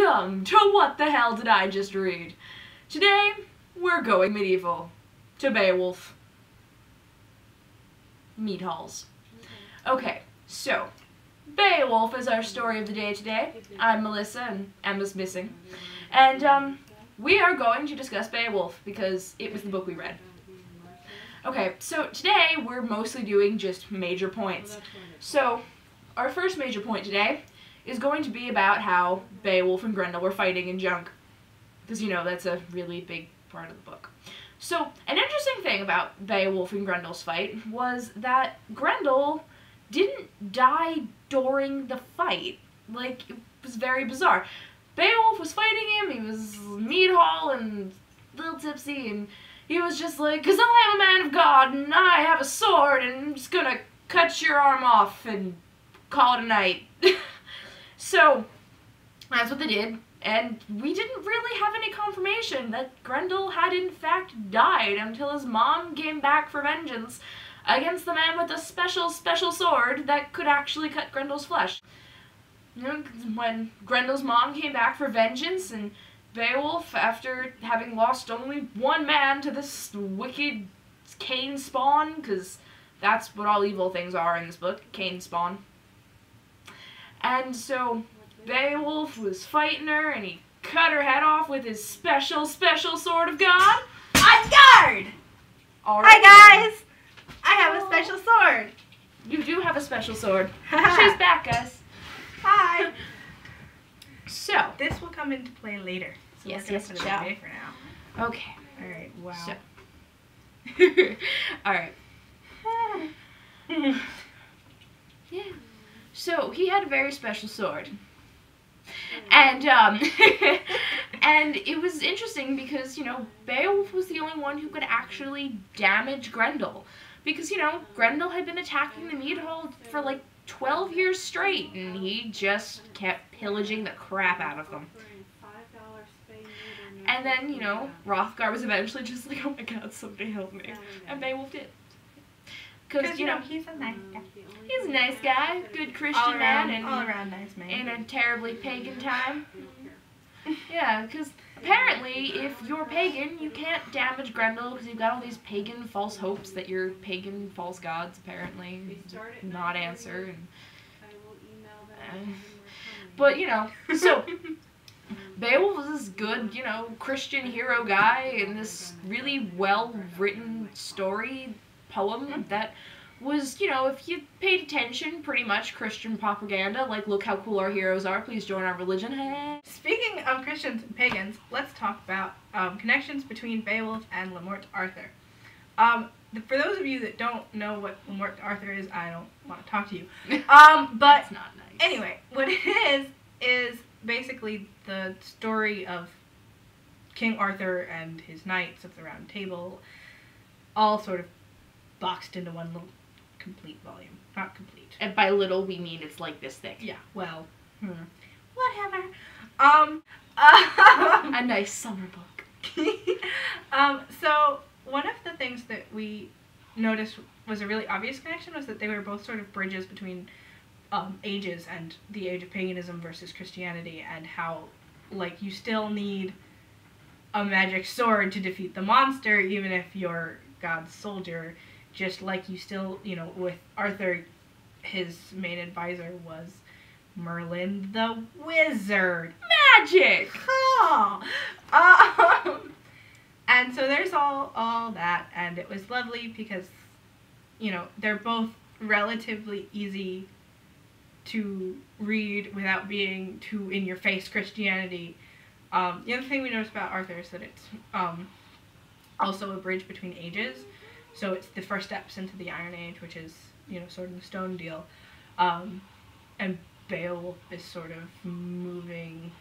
Welcome to What the Hell Did I Just Read? Today, we're going medieval. To Beowulf. Meat halls. Okay, so, Beowulf is our story of the day today. I'm Melissa, and Emma's missing. And, we are going to discuss Beowulf, because it was the book we read. Okay, so today, we're mostly doing just major points. So, our first major point today is going to be about how Beowulf and Grendel were fighting in junk. Because, you know, that's a really big part of the book. So, an interesting thing about Beowulf and Grendel's fight was that Grendel didn't die during the fight. Like, it was very bizarre. Beowulf was fighting him, he was meat hall and a little tipsy, and he was just like, "'Cause I am a man of God, and I have a sword, and I'm just gonna cut your arm off and call it a night." So, that's what they did, and we didn't really have any confirmation that Grendel had in fact died until his mom came back for vengeance against the man with a special sword that could actually cut Grendel's flesh. You know, when Grendel's mom came back for vengeance, and Beowulf, after having lost only one man to this wicked Cain spawn, because that's what all evil things are in this book, Cain spawn. And so, Beowulf was fighting her, and he cut her head off with his special sword of God. On guard! Hi guys! I have a special sword. You do have a special sword. She's back, guys. Hi! So. This will come into play later. So Yes, we're gonna put it away for now. Okay. Alright, wow. So. Alright. Yeah. So, he had a very special sword. And, and it was interesting because, you know, Beowulf was the only one who could actually damage Grendel. Because, you know, Grendel had been attacking the mead hall for like 12 years straight, and he just kept pillaging the crap out of them. And then, you know, Hrothgar was eventually just like, "Oh my god, somebody help me." And Beowulf did. Because, you know, he's a nice guy. He's a nice guy, good Christian man, and all around nice man. in a terribly pagan time. Yeah, because apparently, if you're pagan, you can't damage Grendel because you've got all these pagan false hopes that your pagan false gods apparently not answer. And, but, you know, so Beowulf was this good, you know, Christian hero guy in this really well-written story poem that was, you know, if you paid attention, pretty much Christian propaganda, like, look how cool our heroes are, please join our religion. Speaking of Christians and pagans, let's talk about connections between Beowulf and Le Morte Arthur. For those of you that don't know what Le Morte Arthur is, I don't want to talk to you. But That's not nice. Anyway, what it is basically the story of King Arthur and his knights of the Round Table, all sort of boxed into one little complete volume. Not complete. And by little, we mean it's like this thick. Yeah, well, whatever. A nice summer book. So, one of the things that we noticed was a really obvious connection was that they were both sort of bridges between ages and the age of paganism versus Christianity, and how, like, you still need a magic sword to defeat the monster, even if you're God's soldier. Just like you still, you know, with Arthur, his main advisor was Merlin the Wizard. Magic! Oh. And so there's all that, and it was lovely because, you know, they're both relatively easy to read without being too in-your-face Christianity. The other thing we noticed about Arthur is that it's also a bridge between ages. So it's the first steps into the Iron Age, which is, you know, Sword and Stone deal. And Beowulf is sort of moving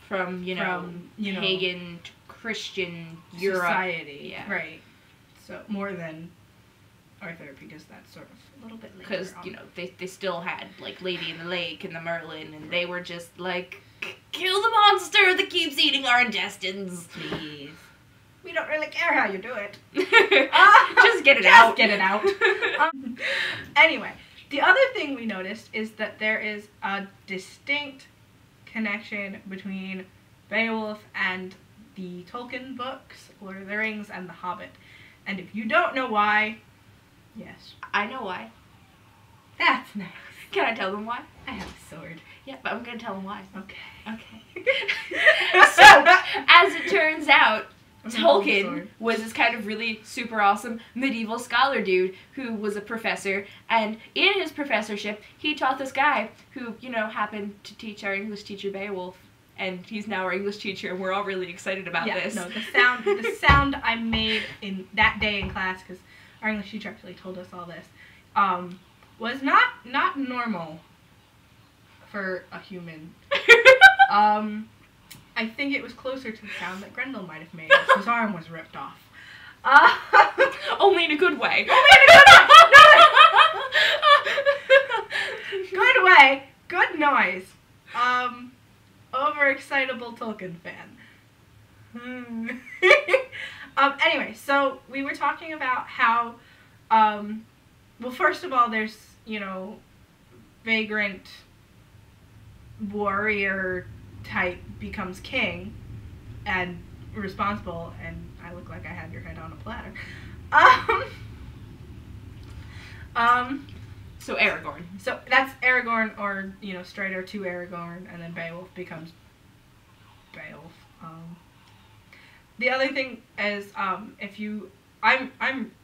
from, you know, pagan to Christian Europe. Society. Yeah. Right. So more than Arthur, because that's sort of a little bit later. Because, you know, they still had, like, Lady in the Lake and the Merlin, and they were just like, "Kill the monster that keeps eating our intestines. Please. We don't really care how you do it." Just get it out. Just get it out. Anyway, the other thing we noticed is that there is a distinct connection between Beowulf and the Tolkien books, Lord of the Rings, and The Hobbit. And if you don't know why, yes. I know why. That's nice. Can I tell them why? I have a sword. Yeah, but I'm going to tell them why. Okay. Okay. So, as it turns out, Tolkien was this kind of really super awesome medieval scholar dude who was a professor, and in his professorship, he taught this guy who, you know, happened to teach our English teacher Beowulf, and he's now our English teacher, and we're all really excited about this. No, the sound I made in that day in class, because our English teacher actually told us all this, was not normal for a human. I think it was closer to the sound that Grendel might have made if his arm was ripped off. Only in a good way. Good way. Good noise. Overexcitable Tolkien fan. Anyway, so we were talking about how, well, first of all, there's, you know, vagrant warrior type becomes king and responsible, and I look like I had your head on a platter. So Aragorn. So that's Aragorn, or, you know, Strider to Aragorn, and then Beowulf becomes Beowulf. The other thing is, I'm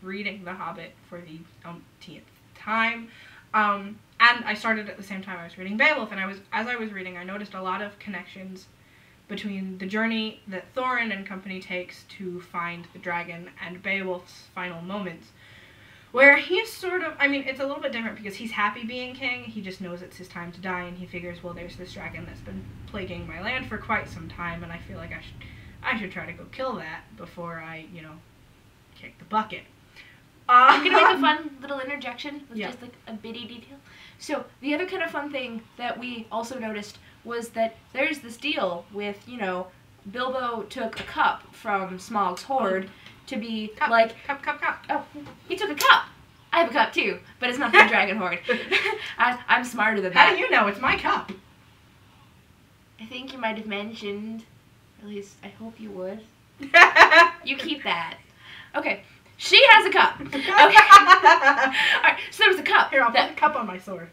reading The Hobbit for the umpteenth time, and I started at the same time I was reading Beowulf, and as I was reading, I noticed a lot of connections between the journey that Thorin and company takes to find the dragon and Beowulf's final moments, where he's sort of, I mean, it's a little bit different because he's happy being king, he just knows it's his time to die, and he figures, well, there's this dragon that's been plaguing my land for quite some time, and I feel like I should try to go kill that before I, you know, kick the bucket. I'm going to make a fun little interjection with just like a bitty detail. So the other kind of fun thing that we also noticed was that there's this deal with, you know, Bilbo took a cup from Smaug's hoard to be cup. Oh, he took a cup. I have a cup too, but it's not from the dragon hoard. I'm smarter than that. How do you know? It's my cup. I think you might have mentioned, at least I hope you would. You keep that. Okay. She has a cup. Okay. Alright, so there was a cup. Here, I'll put the cup on my sword.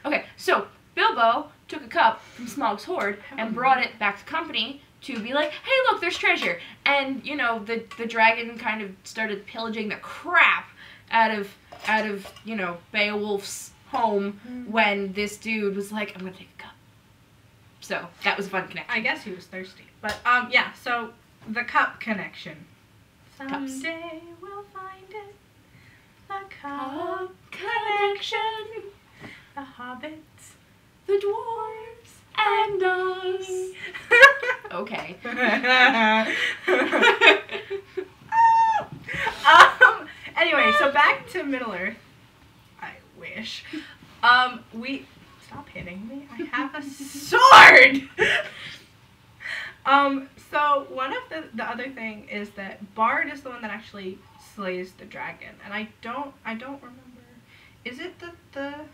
Okay, so Bilbo took a cup from Smaug's hoard and brought it back to company to be like, hey, look, there's treasure. And, you know, the dragon kind of started pillaging the crap out of, you know, Beowulf's home when this dude was like, I'm going to take a cup. So, that was a fun connection. I guess he was thirsty. But, yeah, so the cup connection. Someday we'll find it. The cup connection. The hobbits. The dwarves. And us. Okay. Anyway, so back to Middle-earth. I wish. Stop hitting me. I have a sword! So one of the other thing is that Bard is the one that actually slays the dragon, and I don't remember. Is it the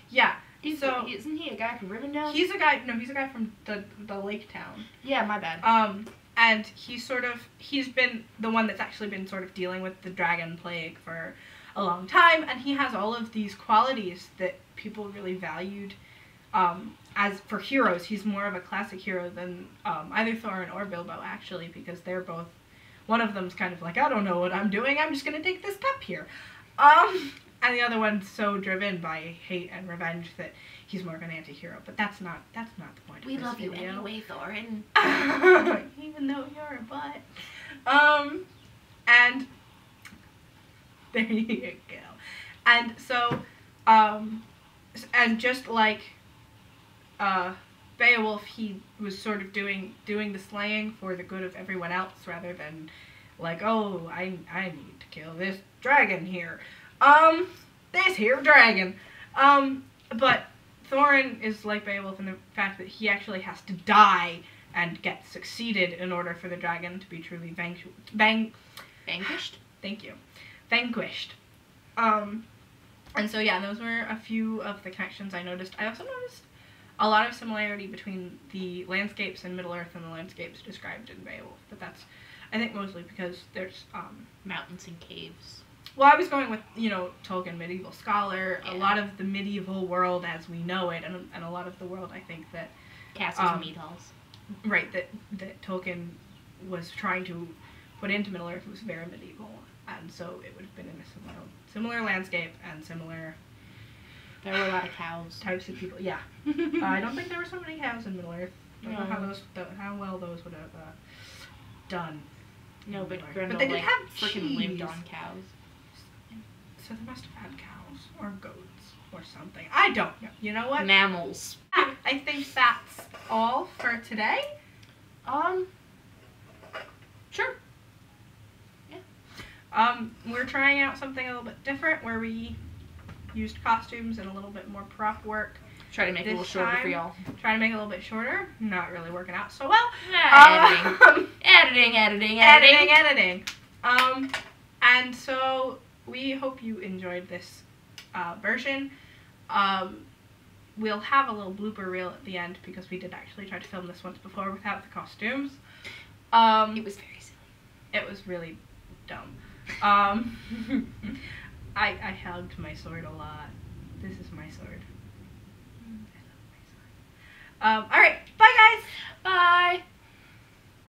yeah? Isn't he a guy from Rivendell? He's a guy. No, he's a guy from the lake town. Yeah, my bad. And he's been the one that's actually been sort of dealing with the dragon plague for a long time, and he has all of these qualities that people really valued. As for heroes, he's more of a classic hero than either Thorin or Bilbo, actually, because they're both, one of them's kind of like, I don't know what I'm doing, I'm just gonna take this cup here. And the other one's so driven by hate and revenge that he's more of an anti-hero, but that's not the point of this video. We love you anyway, Thorin. Even though you're a butt. And there you go. And so, and just like Beowulf, he was sort of doing the slaying for the good of everyone else rather than like, oh, I need to kill this dragon here. This here dragon. But Thorin is like Beowulf in the fact that he actually has to die and get succeeded in order for the dragon to be truly Vanquished? Thank you. Vanquished. And so yeah, those were a few of the connections I noticed. I also noticed a lot of similarity between the landscapes in Middle-earth and the landscapes described in Beowulf, but that's, I think, mostly because there's mountains and caves. Well, I was going with, Tolkien, medieval scholar, Yeah. a lot of the medieval world as we know it, and a lot of the world, I think, that... Castles and mead halls. Right, that Tolkien was trying to put into Middle-earth was very medieval, and so it would have been in a similar landscape and similar... There were a lot of cows. Types of people, yeah. I don't think there were so many cows in Middle-earth. I don't know how well those would have done. No, but But Grendel, they did like, have freaking lived cheese. on cows. So they must have had cows or goats or something. I don't know. You know what? Mammals. I think that's all for today. Sure. We're trying out something a little bit different where we used costumes and a little bit more prop work. Try to make it a little This shorter for time, y'all. Trying to make it a little bit shorter. Not really working out so well. Editing. Editing. And so we hope you enjoyed this version. We'll have a little blooper reel at the end because we did actually try to film this once before without the costumes. It was very silly. It was really dumb. I hugged my sword a lot. This is my sword. I love my sword. Alright, bye guys! Bye!